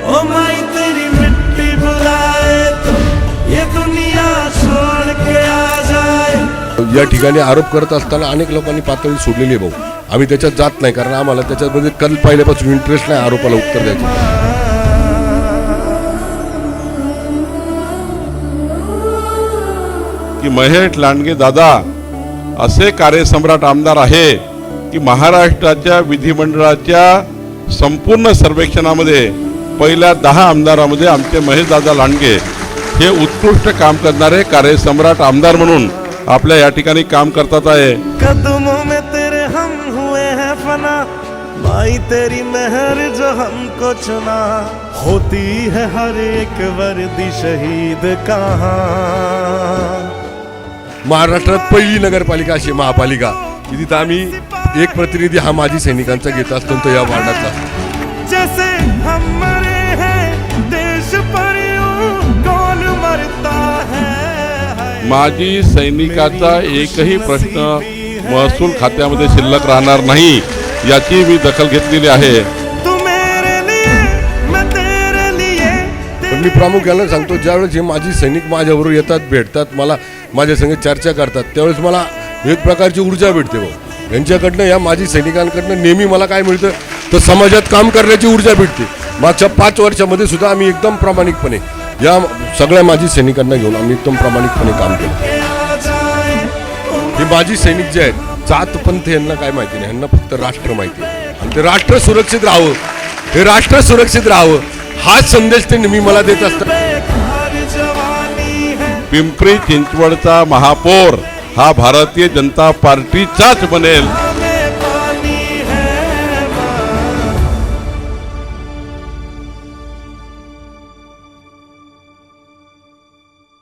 ओ माई तेरी मिट्टी बुलाए तो ये दुनिया छोड़ के आ जाए। या ठिकाणी आरोप करत असताना अनेक लोकांनी पातळी सोडलेली आहे भाऊ. आम्ही त्याच्यात जात नाही कारण आम्हाला त्याच्यामध्ये कल पहिल्यापासून इंटरेस्ट नाही आरोपाला उत्तर द्यायचं. की महेश लांडगे दादा असे कार्यसम्राट आमदार आहे की महाराष्ट्राच्या विधिमंडळाच्या संपूर्ण सर्वेक्षणामध्ये पहिल्या 10 आमदारांमध्ये आमचे महेशदादा लांडगे हे उत्कृष्ट काम करणारे कार्यसम्राट आमदार म्हणून आपल्या या ठिकाणी काम करतात आहे. कदमों में तेरे हम हुए हैं फना, माई तेरी मेहर जो हमको चुना, होती है हर एक वर्दी शहीद कहाँ. महाराष्ट्रात पहिली नगरपालिका अशी महापालिका की तिथं आम्ही एक प्रतिनिधी हा माजी सैनिकांचा घेत असतो तो या वार्डातला. जैसे हम मरे हैं देश पर यूं कौन मरता है. माजी सैनिकाचा एकही प्रश्न महसूल खात्यामध्ये शिल्लक राहणार नाही याची मी दखल घेतलेली आहे. तू मेरे लिए मैं तेरे लिए. पण मी प्रामुख्याने सांगतो ज्यावेळेस हे माजी सैनिक माझ्याबरोबर येतात भेटतात मला माझ्या संग चर्चा करतात त्यावेळेस मला एक प्रकारची ऊर्जा भेटते भाऊ. यांच्याकडनं या माजी सैनिकांकडनं नेहमी मला काय मिळतं तर समाजात काम करण्याची ऊर्जा भेटते. मागच्या 5 वर्षामध्ये सुद्धा आम्ही एकदम प्रामाणिकपणे या सगळ्या माजी सैनिकांना घेऊन आम्ही एकदम प्रामाणिकपणे काम केलं. हे माजी सैनिक जे आहेत जात पंथ यांना काय माहिती नाही, यांना फक्त राष्ट्र माहिती आहे आणि ते राष्ट्र सुरक्षित राहावं, हे राष्ट्र सुरक्षित राहावं हाच संदेश ते नेहमी मला देत असतात. पिंपरी चिंचवडचा महापौर हा भारतीय जनता पार्टीचाच बनेल